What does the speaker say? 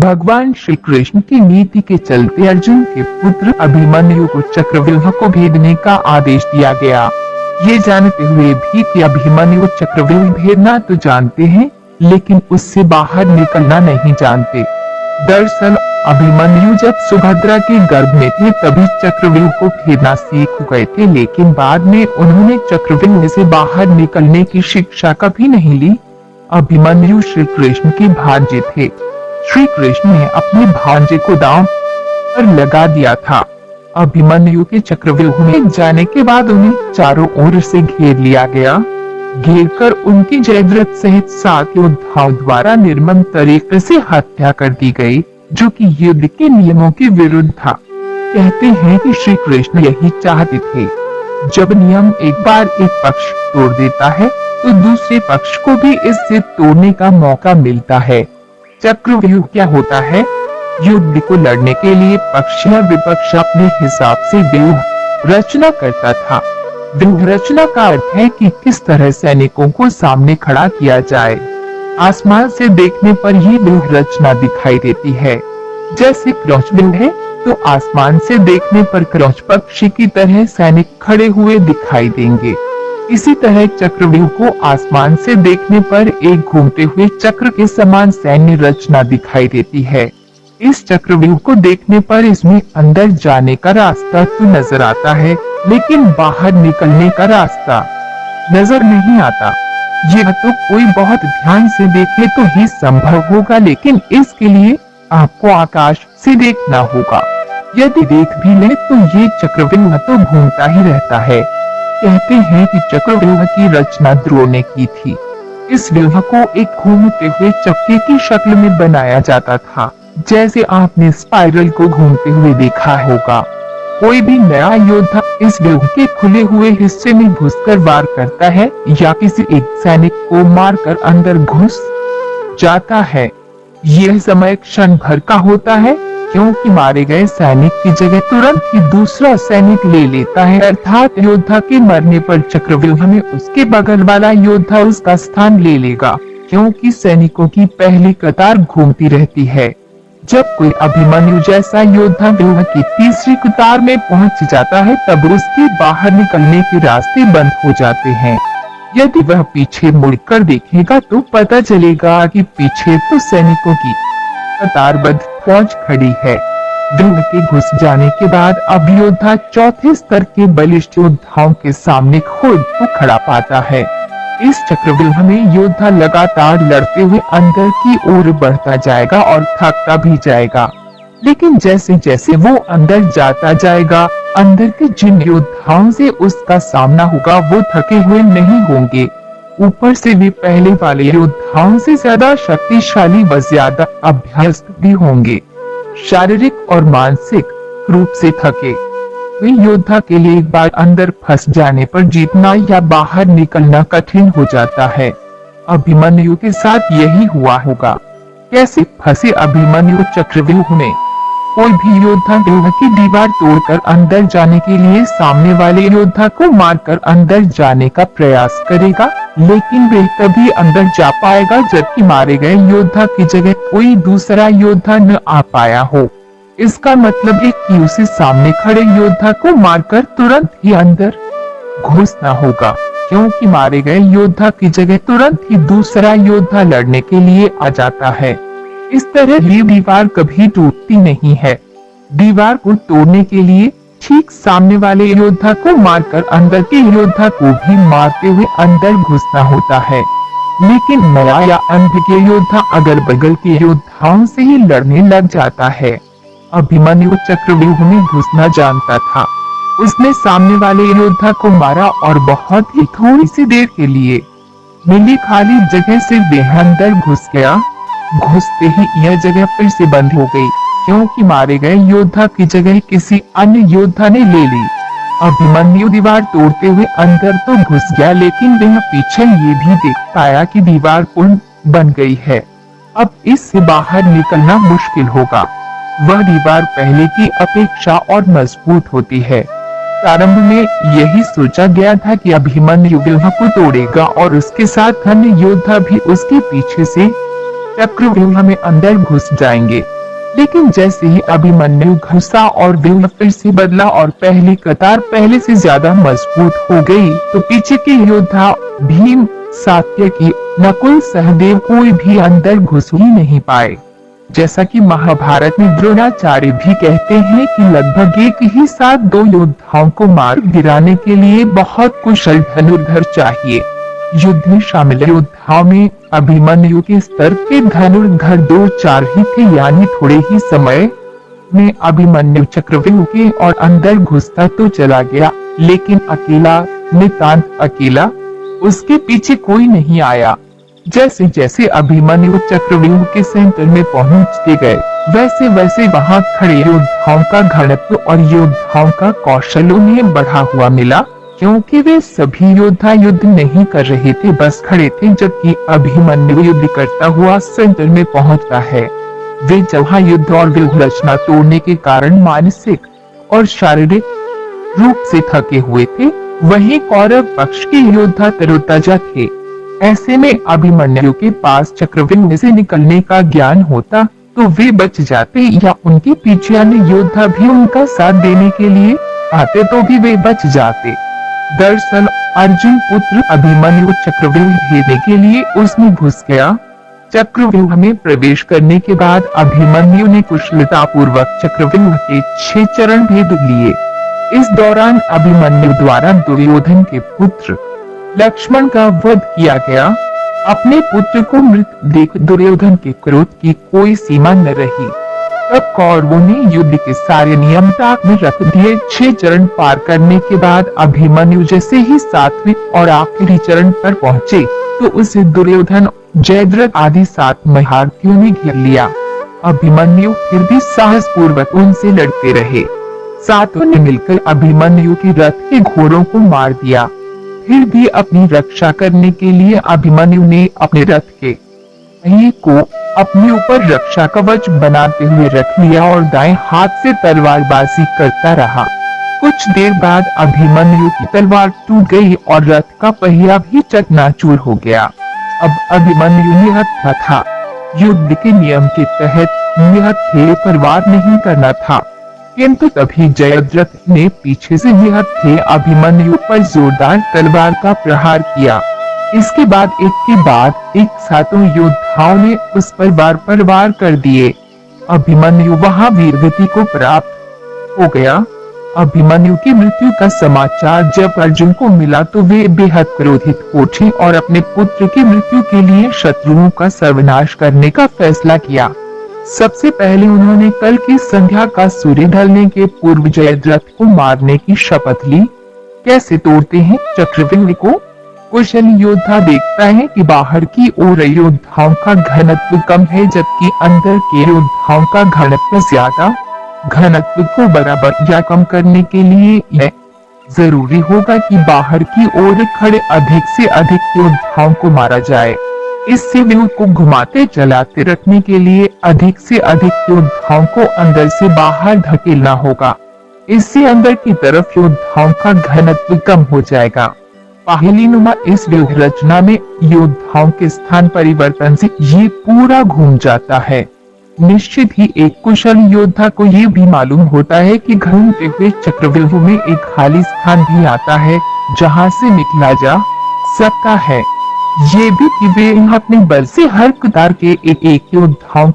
भगवान श्री कृष्ण की नीति के चलते अर्जुन के पुत्र अभिमन्यु को चक्रव्यूह को भेदने का आदेश दिया गया। ये जानते हुए भी कि अभिमन्यु चक्रव्यूह भेदना तो जानते हैं, लेकिन उससे बाहर निकलना नहीं जानते। दरअसल अभिमन्यु जब सुभद्रा के गर्भ में थे तभी चक्रव्यूह को भेदना सीख गए थे, लेकिन बाद में उन्होंने चक्रव्यूह से बाहर निकलने की शिक्षा कभी नहीं ली। अभिमन्यु श्री कृष्ण के भांजे थे। श्री कृष्ण ने अपने भांजे को दांव पर लगा दिया था। अभिमन्यु के चक्रव्यूह में जाने के बाद उन्हें चारों ओर से घेर लिया गया। घेर कर उनकी जयद्रथ सहित 7 योद्धाओं द्वारा निर्मम तरीके से हत्या कर दी गई, जो कि युद्ध के नियमों के विरुद्ध था। कहते हैं कि श्री कृष्ण यही चाहते थे, जब नियम एक बार एक पक्ष तोड़ देता है तो दूसरे पक्ष को भी इससे तोड़ने का मौका मिलता है। चक्रव्यूह क्या होता है? युद्ध को लड़ने के लिए पक्ष या विपक्ष अपने हिसाब से व्यूह रचना करता था। व्यूह रचना का अर्थ है कि किस तरह सैनिकों को सामने खड़ा किया जाए। आसमान से देखने पर ही व्यूह रचना दिखाई देती है। जैसे क्रॉच व्यूह है तो आसमान से देखने पर क्रॉच पक्षी की तरह सैनिक खड़े हुए दिखाई देंगे। इसी तरह चक्रव्यूह को आसमान से देखने पर एक घूमते हुए चक्र के समान सैन्य रचना दिखाई देती है। इस चक्रव्यूह को देखने पर इसमें अंदर जाने का रास्ता तो नजर आता है, लेकिन बाहर निकलने का रास्ता नजर नहीं आता। यह तो कोई बहुत ध्यान से देखे तो ही संभव होगा, लेकिन इसके लिए आपको आकाश से देखना होगा। यदि देख भी ले तो ये चक्रव्यूह तो घूमता ही रहता है। कहते हैं कि चक्रव्यूह की रचना ध्रुव ने की थी। इस व्यूह को एक घूमते हुए चक्के की शक्ल में बनाया जाता था, जैसे आपने स्पाइरल को घूमते हुए देखा होगा। कोई भी नया योद्धा इस व्यूह के खुले हुए हिस्से में घुसकर वार करता है या किसी एक सैनिक को मारकर अंदर घुस जाता है। यह समय क्षण भर का होता है, क्योंकि मारे गए सैनिक की जगह तुरंत ही दूसरा सैनिक ले लेता है, अर्थात योद्धा के मरने पर चक्रव्यूह में उसके बगल वाला योद्धा उसका स्थान ले लेगा, क्योंकि सैनिकों की पहली कतार घूमती रहती है। जब कोई अभिमन्यु जैसा योद्धा व्यूह की तीसरी कतार में पहुंच जाता है तब उसके बाहर निकलने के रास्ते बंद हो जाते हैं। यदि वह पीछे मुड़कर देखेगा तो पता चलेगा कि पीछे तो सैनिकों की कतारबद्ध फौज खड़ी है। व्यूह के घुस जाने के बाद अब योद्धा चौथे स्तर के बलिष्ठ योद्धाओं के सामने खुद को खड़ा पाता है। इस चक्रव्यूह में योद्धा लगातार लड़ते हुए अंदर की ओर बढ़ता जाएगा और थकता भी जाएगा, लेकिन जैसे जैसे वो अंदर जाता जाएगा, अंदर के जिन योद्धाओं से उसका सामना होगा वो थके हुए नहीं होंगे। ऊपर से वे पहले वाले योद्धाओं से ज्यादा शक्तिशाली व ज्यादा अभ्यस्त भी होंगे। शारीरिक और मानसिक रूप से थके हुए योद्धा के लिए एक बार अंदर फंस जाने पर जीतना या बाहर निकलना कठिन हो जाता है। अभिमन्यु के साथ यही हुआ होगा। कैसे फंसे अभिमन्यु चक्रव्यूह में? कोई भी योद्धा व्यूह की दीवार तोड़कर अंदर जाने के लिए सामने वाले योद्धा को मारकर अंदर जाने का प्रयास करेगा, लेकिन वह तभी अंदर जा पाएगा जबकि मारे गए योद्धा की जगह कोई दूसरा योद्धा न आ पाया हो। इसका मतलब है कि उसे सामने खड़े योद्धा को मारकर तुरंत ही अंदर घुसना होगा, क्योंकि मारे गए योद्धा की जगह तुरंत ही दूसरा योद्धा लड़ने के लिए आ जाता है। इस तरह ये दीवार कभी टूटती नहीं है। दीवार को तोड़ने के लिए ठीक सामने वाले योद्धा को मारकर अंदर के योद्धा को भी मारते हुए अंदर घुसना होता है, लेकिन नया या अनभिज्ञ योद्धा अगल बगल के योद्धाओं से ही लड़ने लग जाता है। अभिमन्यु चक्रव्यूह में घुसना जानता था। उसने सामने वाले योद्धा को मारा और बहुत ही थोड़ी सी देर के लिए मिली खाली जगह से वह अंदर घुस गया। घुसते ही यह जगह फिर से बंद हो गई, क्योंकि मारे गए योद्धा की जगह किसी अन्य योद्धा ने ले ली। अभिमन्यु दीवार तोड़ते हुए अंदर तो घुस गया, लेकिन वह पीछे ये भी देख पाया कि दीवार पूर्ण बन गई है। अब इससे बाहर निकलना मुश्किल होगा। वह दीवार पहले की अपेक्षा और मजबूत होती है। प्रारंभ में यही सोचा गया था कि अभिमन्यु व्यूह को तोड़ेगा और उसके साथ अन्य योद्धा भी उसके पीछे से चक्रव्यूह में अंदर घुस जाएंगे। लेकिन जैसे ही अभिमन्यु घुसा और व्यूह फिर से बदला और पहली कतार पहले से ज्यादा मजबूत हो गई, तो पीछे के योद्धा भीम, सात्यकी, नकुल, सहदेव कोई भी अंदर घुस ही नहीं पाए। जैसा कि महाभारत में द्रोणाचार्य भी कहते हैं कि लगभग एक ही साथ दो योद्धाओं को मार गिराने के लिए बहुत कुशल धनुर्धर चाहिए। युद्ध में शामिल योद्धाओं में अभिमन्यु के स्तर के धनुर्धर 2-4 ही थे, यानी थोड़े ही समय में अभिमन्यु चक्रव्यूह के और अंदर घुसता तो चला गया, लेकिन अकेला, नितांत अकेला, उसके पीछे कोई नहीं आया। जैसे जैसे अभिमन्यु चक्रव्यूह के सेंटर में पहुंचते गए, वैसे वैसे वहां खड़े योद्धाओं का घनत्व और योद्धाओं का कौशल उन्हें बढ़ा हुआ मिला, क्योंकि वे सभी योद्धा युद्ध नहीं कर रहे थे, बस खड़े थे। जबकि अभिमन्यु युद्ध करता हुआ सेंटर में पहुंचता है। वे जहाँ युद्ध और व्यूह रचना तोड़ने के कारण मानसिक और शारीरिक रूप से थके हुए थे, वहीं कौरव पक्ष के योद्धा तरोताजा थे। ऐसे में अभिमन्यु के पास चक्रव्यूह से निकलने का ज्ञान होता तो वे बच जाते, या उनके पीछे अन्य योद्धा भी उनका साथ देने के लिए आते तो भी वे बच जाते। दरअसल अर्जुन पुत्र अभिमन्यु चक्रव्यूह भेदने के लिए उसमें घुस गया। चक्रव्यूह में प्रवेश करने के बाद अभिमन्यु ने कुशलता पूर्वक चक्रव्यूह के 6 चरण भेद लिए। इस दौरान अभिमन्यु द्वारा दुर्योधन के पुत्र लक्ष्मण का वध किया गया। अपने पुत्र को मृत देख दुर्योधन के क्रोध की कोई सीमा न रही। तब कौरवों ने युद्ध के सारे नियम ताक में रख दिए। 6 चरण पार करने के बाद अभिमन्यु जैसे ही 7वें और आखिरी चरण पर पहुंचे, तो उसे दुर्योधन, जयद्रथ आदि 7 महारथियों ने घेर लिया। अभिमन्यु फिर भी साहस पूर्वक उनसे लड़ते रहे। 7 ने मिलकर अभिमन्यु के रथ के घोड़ों को मार दिया। फिर भी अपनी रक्षा करने के लिए अभिमन्यु ने अपने रथ के पहिए को अपने ऊपर रक्षा कवच बनाते हुए रख लिया और दाएं हाथ से तलवारबाजी करता रहा। कुछ देर बाद अभिमन्यु की तलवार टूट गई और रथ का पहिया भी चकनाचूर हो गया। अब अभिमन्यु निहत्था था। युद्ध के नियम के तहत निहत्थे पर वार नहीं करना था, किंतु तभी जयद्रथ ने पीछे से निहत्थे अभिमन्यु पर जोरदार तलवार का प्रहार किया। इसके बाद एक के बाद एक 7 योद्धाओं ने उस पर वार कर दिए। अभिमन्यु वहां वीरगति को प्राप्त हो गया। अभिमन्यु की मृत्यु का समाचार जब अर्जुन को मिला तो वे बेहद क्रोधित उठे और अपने पुत्र की मृत्यु के लिए शत्रुओं का सर्वनाश करने का फैसला किया। सबसे पहले उन्होंने कल की संध्या का सूर्य ढलने के पूर्व जयद्रथ को मारने की शपथ ली। कैसे तोड़ते हैं चक्रव्यूह को? कुशल योद्धा देखता है कि बाहर की ओर योद्धाओं का घनत्व कम है, जबकि अंदर के योद्धाओं का घनत्व ज्यादा। घनत्व को बराबर या कम करने के लिए यह जरूरी होगा कि बाहर की ओर खड़े अधिक से अधिक योद्धाओं को मारा जाए। इससे व्यूह को घुमाते चलाते रखने के लिए अधिक से अधिक योद्धाओं को अंदर से बाहर धकेलना होगा। इससे अंदर की तरफ योद्धाओं का घनत्व कम हो जाएगा। पहली नुमा इस व्यूह रचना में योद्धाओं के स्थान परिवर्तन से ये पूरा घूम जाता है। निश्चित ही एक कुशल योद्धा को ये भी मालूम होता है कि घूमते हुए चक्रव्यूह में एक खाली स्थान भी आता है जहाँ से निकला जा सकता है। ये भी कि वे अपने बल से हर कतार के एक योद्धाओं